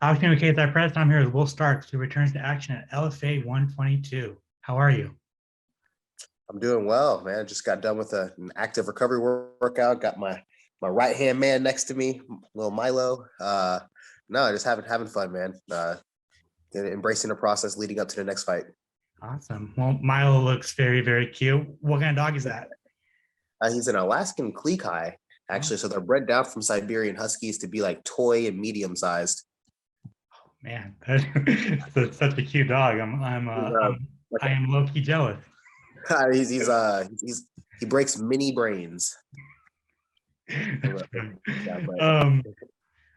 Alex Kate, our president. I'm here with Will Starks, who returns to action at LFA 122. How are you? I'm doing well, man. Just got done with an active recovery workout. Got my right hand man next to me, little Milo. No, just having fun, man. Embracing the process leading up to the next fight. Awesome. Well, Milo looks very, very cute. What kind of dog is that? He's an Alaskan Klekai, Oh, actually. So they're bred down from Siberian Huskies to be like toy and medium sized. man, that's such a cute dog. He's, I am low key jealous. he breaks many brains. That's funny. Yeah, but Um,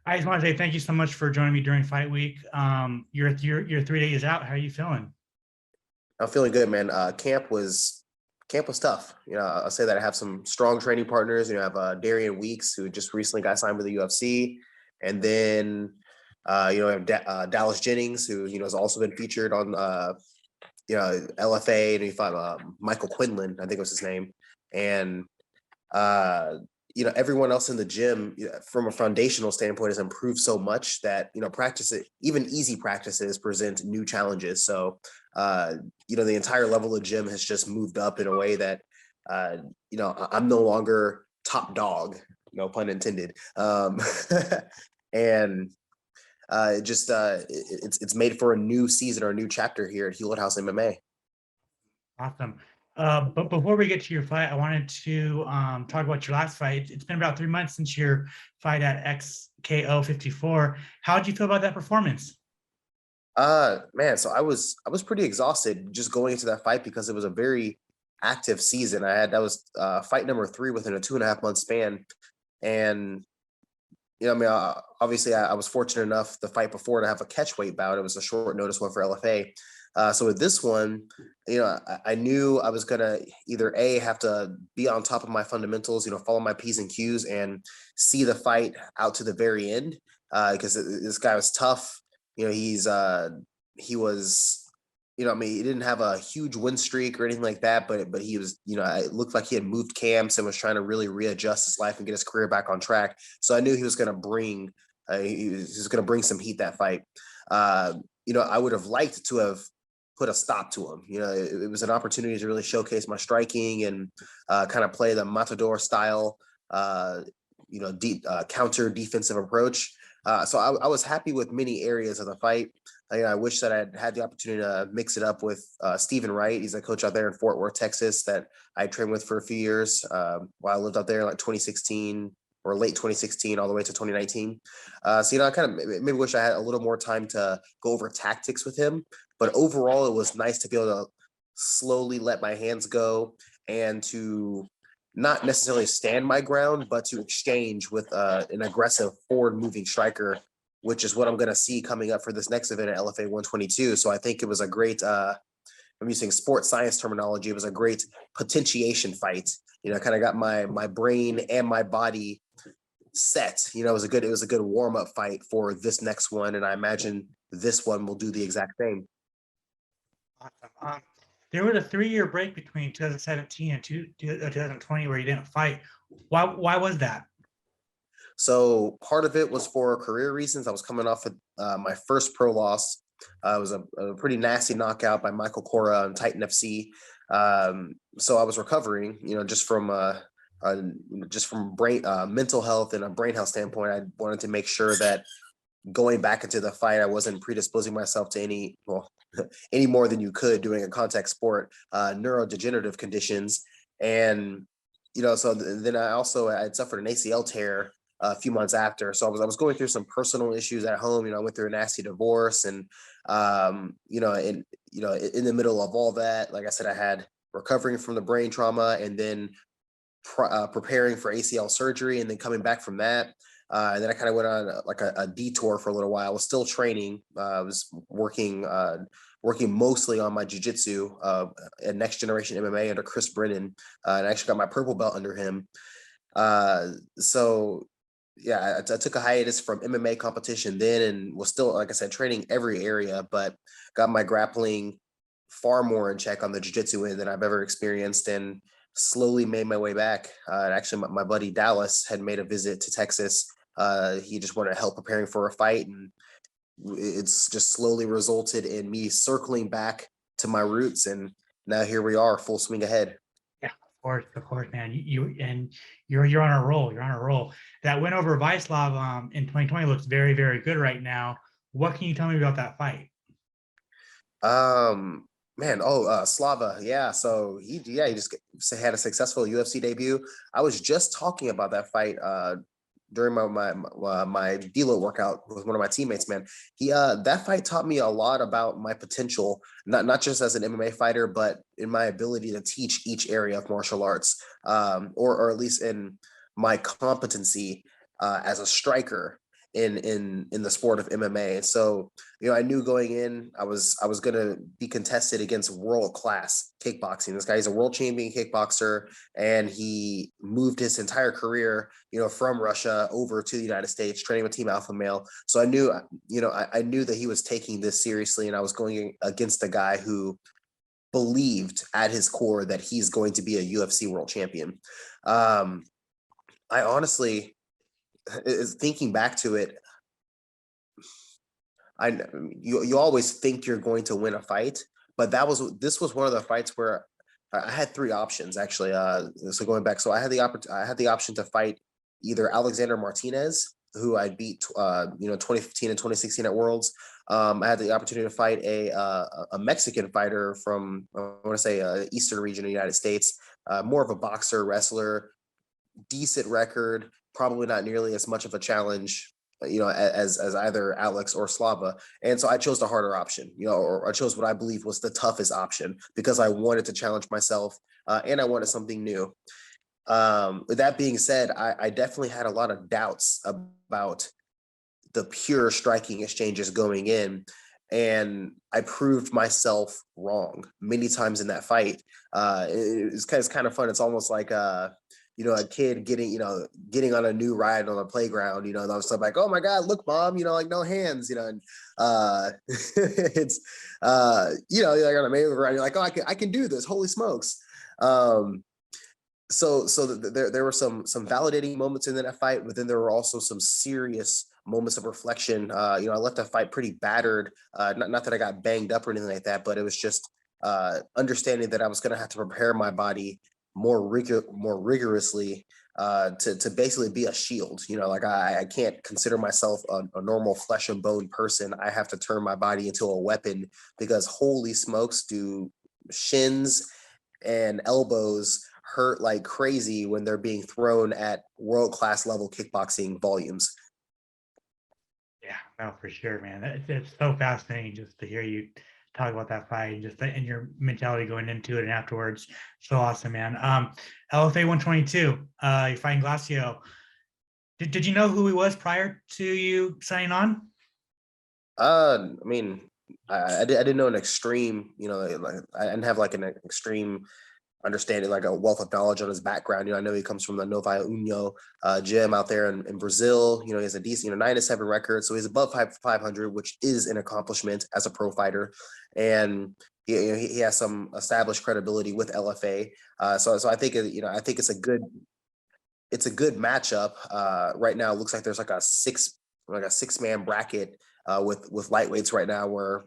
I just want to say thank you so much for joining me during fight week. You're 3 days out. How are you feeling? I'm feeling good, man. Camp was tough. I'll say that I have some strong training partners. I have Darian Weeks, who just recently got signed with the UFC, and then I have Dallas Jennings, who has also been featured on LFA, and he fought Michael Quinlan, I think was his name, and uh, everyone else in the gym, from a foundational standpoint, has improved so much that practice it, even easy practices present new challenges. So the entire level of gym has just moved up in a way that I'm no longer top dog, no pun intended. And it's made for a new season or a new chapter here at Hewlett House MMA. Awesome. But before we get to your fight, I wanted to talk about your last fight. It's been about 3 months since your fight at XKO 54. How did you feel about that performance? Man, so I was pretty exhausted just going into that fight because it was a very active season. That was fight number 3 within a 2.5 month span. And obviously I was fortunate enough the fight before to have a catch weight bout. It was a short notice one for LFA. So with this one, I knew I was gonna either have to be on top of my fundamentals, follow my P's and Q's and see the fight out to the very end. Because this guy was tough. He was, he didn't have a huge win streak or anything like that, but he was, it looked like he had moved camps and was trying to really readjust his life and get his career back on track. So I knew he was going to bring, some heat that fight. I would have liked to have put a stop to him. It was an opportunity to really showcase my striking and kind of play the Matador style, counter defensive approach. So I was happy with many areas of the fight. I wish that I had the opportunity to mix it up with Stephen Wright. He's a coach out there in Fort Worth, Texas, that I trained with for a few years while I lived out there, like 2016 or late 2016 all the way to 2019. So, I kind of maybe wish I had a little more time to go over tactics with him. But overall, it was nice to be able to slowly let my hands go and to not necessarily stand my ground, but to exchange with an aggressive forward-moving striker, which is what I'm going to see coming up for this next event at LFA 122. So I think it was a great, I'm using sports science terminology, it was a great potentiation fight. Kind of got my brain and my body set. It was a good warm-up fight for this next one, and I imagine this one will do the exact same. Awesome. There was a 3-year break between 2017 and 2020 where you didn't fight. Why was that? So part of it was for career reasons. I was coming off of my first pro loss. It was a pretty nasty knockout by Michael Cora on Titan FC. So I was recovering, just from brain mental health and a brain health standpoint. I wanted to make sure that going back into the fight, I wasn't predisposing myself to any more than you could doing a contact sport, neurodegenerative conditions. And, so then I had suffered an ACL tear a few months after. So I was going through some personal issues at home. I went through a nasty divorce and, in the middle of all that, like I said, I had recovering from the brain trauma and then preparing for ACL surgery and then coming back from that. And then I kind of went on a detour for a little while. I was still training. I was working mostly on my jiu-jitsu at Next Generation MMA under Chris Brennan. And I actually got my purple belt under him. So yeah, I took a hiatus from MMA competition then and was still, like I said, training every area, but got my grappling far more in check on the jiu-jitsu end than I've ever experienced and slowly made my way back. And actually, my buddy Dallas had made a visit to Texas. He just wanted help preparing for a fight. And it's just slowly resulted in me circling back to my roots, and now here we are, full swing ahead. Yeah, of course, man. You're on a roll. You're on a roll. That win over Viacheslav in 2020 looks very, very good right now. What can you tell me about that fight? Man, Slava, yeah. So he just had a successful UFC debut. I was just talking about that fight during my deload workout with one of my teammates. Man, he that fight taught me a lot about my potential, not just as an MMA fighter, but in my ability to teach each area of martial arts, or at least in my competency as a striker in the sport of MMA. So, I knew going in, I was gonna be contested against world class kickboxing. This guy is a world champion kickboxer, and he moved his entire career, from Russia over to the United States, training with Team Alpha Male. So I knew, I knew that he was taking this seriously, and I was going against a guy who believed at his core that he's going to be a UFC world champion. I honestly, thinking back to it, you always think you're going to win a fight, but this was one of the fights where I had three options actually. So going back, so I had the option to fight either Alexander Martinez, who I beat 2015 and 2016 at Worlds. I had the opportunity to fight a Mexican fighter from, I want to say, Eastern region of the United States, more of a boxer, wrestler, decent record, probably not nearly as much of a challenge, as either Alex or Slava. And so I chose the harder option, or I chose what I believe was the toughest option, because I wanted to challenge myself, and I wanted something new. With that being said, I definitely had a lot of doubts about the pure striking exchanges going in, and I proved myself wrong many times in that fight. It's kind of fun. It's almost like a kid getting on a new ride on a playground, and I was like, oh my God, look, mom, like no hands, and it's you're on a merry-go-round, you're like, oh, I can do this, holy smokes. So there were some validating moments in that fight, but then there were also some serious moments of reflection. I left that fight pretty battered. Not that I got banged up or anything like that, but it was just understanding that I was going to have to prepare my body more rigorously to basically be a shield. Like I can't consider myself a normal flesh and bone person. I have to turn my body into a weapon, because holy smokes, do shins and elbows hurt like crazy when they're being thrown at world-class level kickboxing volumes. Yeah, no, for sure, man. It's so fascinating just to hear you talk about that fight and and your mentality going into it and afterwards. So awesome, man. LFA 122, you're fighting Glaucio. Did you know who he was prior to you signing on? I mean, I didn't know an extreme, like I didn't have like an extreme understanding, like a wealth of knowledge on his background. I know he comes from the Nova União gym out there in Brazil. He has a decent, 9-7 record, so he's above 500, which is an accomplishment as a pro fighter, and he has some established credibility with LFA. So I think I think it's a good matchup. Right now, it looks like there's like a six-man bracket with lightweights right now, where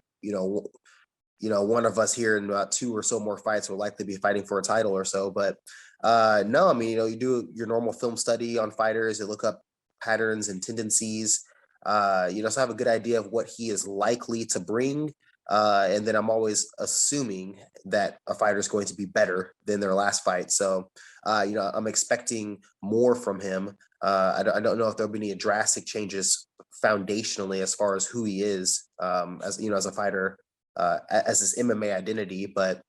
one of us here in about 2 or so more fights will likely be fighting for a title or so. But no, I mean, you do your normal film study on fighters, you look up patterns and tendencies, so have a good idea of what he is likely to bring. And then I'm always assuming that a fighter is going to be better than their last fight. So, I'm expecting more from him. I don't know if there'll be any drastic changes foundationally as far as who he is, as a fighter, as his MMA identity, but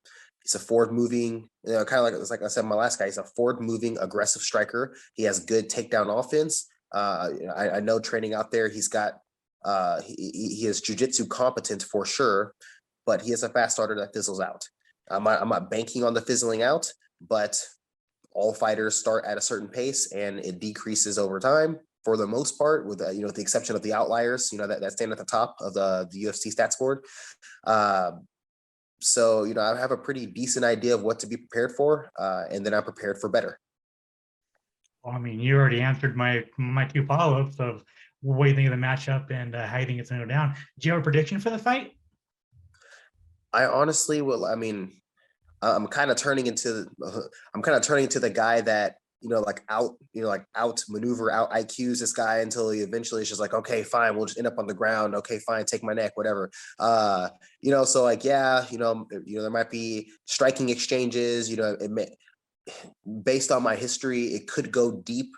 he's a forward-moving, kind of like I said, my last guy, he's a forward-moving, aggressive striker. He has good takedown offense. I know training out there, he's got he is jiu-jitsu competent for sure, but he is a fast starter that fizzles out. I'm not banking on the fizzling out, but all fighters start at a certain pace and it decreases over time for the most part, with the exception of the outliers, that stand at the top of the UFC stats board. So I have a pretty decent idea of what to be prepared for, and then I'm prepared for better. Well, I mean, you already answered my two follow-ups of what you think of the matchup and how you think it's going to go down. Do you have a prediction for the fight? I honestly will. I mean, I'm kind of turning into I'm kind of turning into the guy that like out maneuver, out IQs this guy until he eventually is just like, okay, fine, we'll just end up on the ground. Okay, fine, take my neck, whatever. So like, yeah, there might be striking exchanges. Based on my history, it could go deep.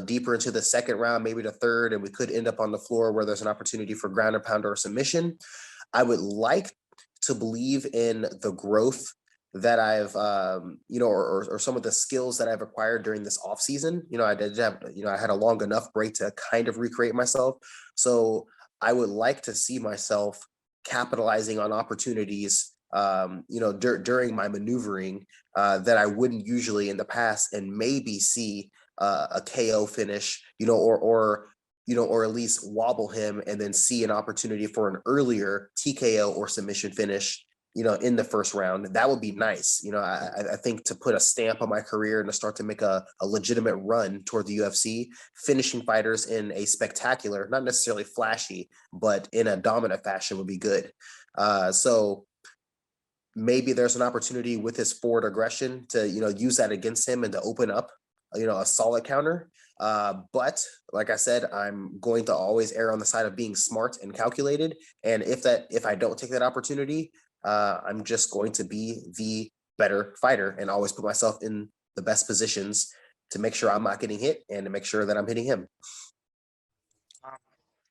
Deeper into the second round, maybe the third, and we could end up on the floor where there's an opportunity for ground and pounder or submission. I would like to believe in the growth that I've, or some of the skills that I've acquired during this off season. I did have, I had a long enough break to kind of recreate myself. So I would like to see myself capitalizing on opportunities, during my maneuvering that I wouldn't usually in the past, and maybe see a KO finish, or at least wobble him and then see an opportunity for an earlier TKO or submission finish, in the first round. That would be nice. I think to put a stamp on my career and to start to make a legitimate run toward the UFC, finishing fighters in a spectacular, not necessarily flashy, but in a dominant fashion would be good. So maybe there's an opportunity with his forward aggression to, use that against him and to open up, a solid counter. But like I said, I'm going to always err on the side of being smart and calculated. And if I don't take that opportunity, I'm just going to be the better fighter and always put myself in the best positions to make sure I'm not getting hit and to make sure that I'm hitting him.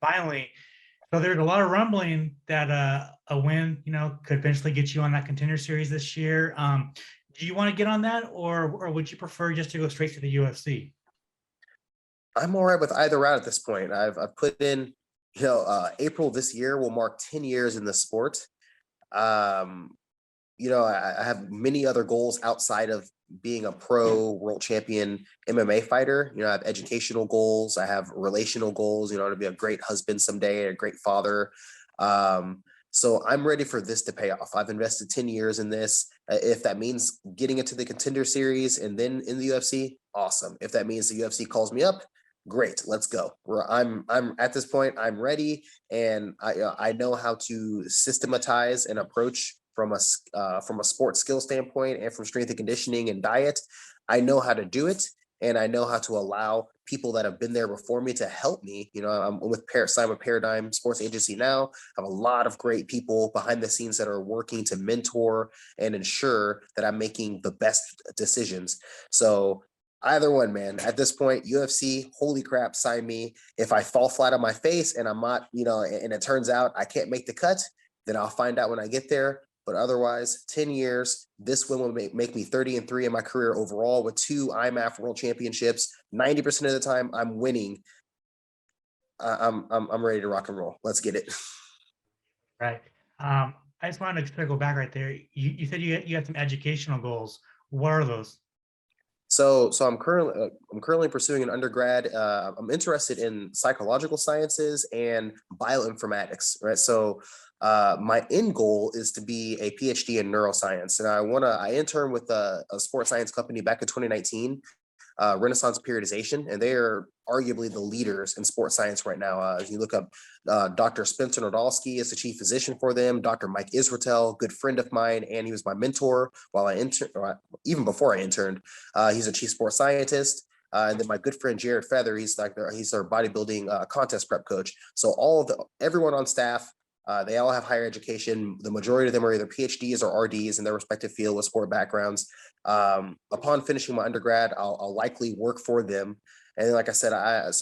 Finally, so there's a lot of rumbling that a win, could eventually get you on that Contender Series this year. Do you want to get on that, or would you prefer just to go straight to the UFC? I'm all right with either route at this point. I've put in, April this year will mark 10 years in the sport. I have many other goals outside of being a pro world champion MMA fighter. I have educational goals. I have relational goals, to be a great husband someday, a great father. So I'm ready for this to pay off. I've invested 10 years in this. If that means getting into the Contender Series and then in the UFC, awesome. If that means the UFC calls me up, great, let's go. I'm at this point, I'm ready, and I know how to systematize and approach from a sports skill standpoint and from strength and conditioning and diet. I know how to do it, and I know how to allow people that have been there before me to help me. I'm with Paradigm Sports Agency now. I have a lot of great people behind the scenes that are working to mentor and ensure that I'm making the best decisions. So either one, man. At this point, UFC, holy crap, sign me. If I fall flat on my face and I'm not, and it turns out I can't make the cut, then I'll find out when I get there. But otherwise, 10 years, this win will make me 30-3 in my career overall with 2 IMAF world championships. 90% of the time I'm winning. I'm ready to rock and roll. Let's get it. Right. I just wanted to go back right there. You said you had some educational goals. What are those? So I'm currently pursuing an undergrad. I'm interested in psychological sciences and bioinformatics, right? So my end goal is to be a PhD in neuroscience, and I interned with a sports science company back in 2019. Renaissance Periodization, and they are arguably the leaders in sports science right now. If you look up Dr. Spencer Nadolsky is the chief physician for them, Dr. Mike Israetel, good friend of mine, and he was my mentor while I interned, even before I interned. He's a chief sports scientist. And then my good friend Jared Feather, he's our bodybuilding contest prep coach. So everyone on staff, they all have higher education. The majority of them are either PhDs or RDs in their respective field with sport backgrounds. Upon finishing my undergrad, I'll likely work for them. And then, like I said, I'm a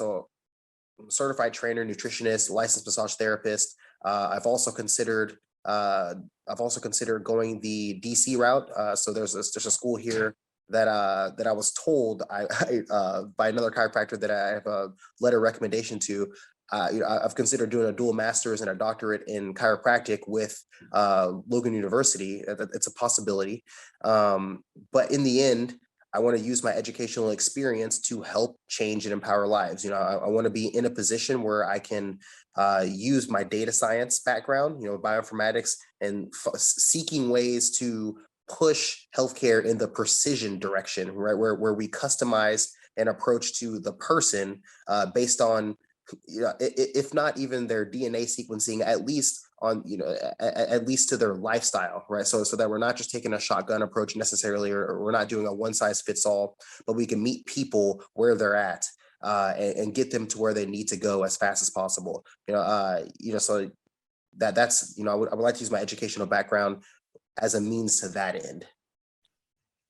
certified trainer, nutritionist, licensed massage therapist. I've also considered going the DC route. So there's a school here that I was told by another chiropractor that I have a letter of recommendation to. I've considered doing a dual master's and a doctorate in chiropractic with Logan University. It's a possibility. But in the end, I want to use my educational experience to help change and empower lives. I want to be in a position where I can use my data science background, bioinformatics, and seeking ways to push healthcare in the precision direction, right? Where we customize an approach to the person based on if not even their DNA sequencing, at least on, at least to their lifestyle, right? So that we're not just taking a shotgun approach necessarily, or we're not doing a one size fits all, but we can meet people where they're at, and get them to where they need to go as fast as possible. So that's, I would like to use my educational background as a means to that end.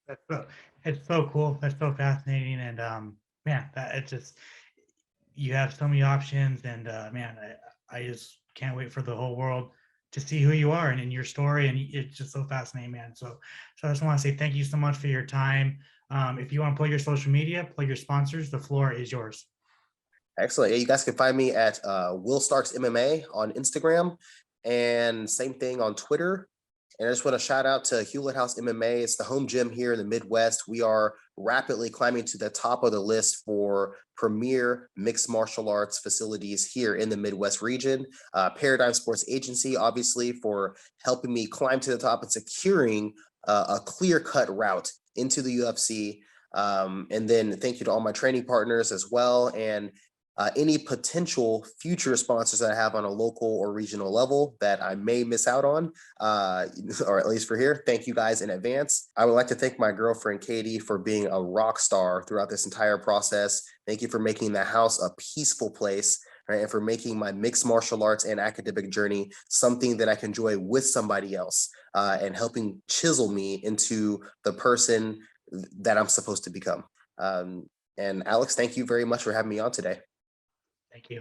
That's so, it's so cool. That's so fascinating. And man, that it's just, you have so many options. And man, I just can't wait for the whole world to see who you are and in your story. And it's just so fascinating, man. So I just want to say thank you so much for your time. If you want to plug your social media, plug your sponsors, the floor is yours. Excellent. Yeah, you guys can find me at Will Starks MMA on Instagram, and same thing on Twitter. And I just want to shout out to Hewlett House MMA. It's the home gym here in the Midwest. We are rapidly climbing to the top of the list for premier mixed martial arts facilities here in the Midwest region. Paradigm Sports Agency, obviously, for helping me climb to the top and securing a clear-cut route into the UFC. And then thank you to all my training partners as well. And any potential future sponsors that I have on a local or regional level that I may miss out on, or at least for here, thank you guys in advance. I would like to thank my girlfriend, Katie, for being a rock star throughout this entire process. Thank you for making the house a peaceful place, right? And for making my mixed martial arts and academic journey something that I can enjoy with somebody else, and helping chisel me into the person that I'm supposed to become. And Alex, thank you very much for having me on today. Thank you.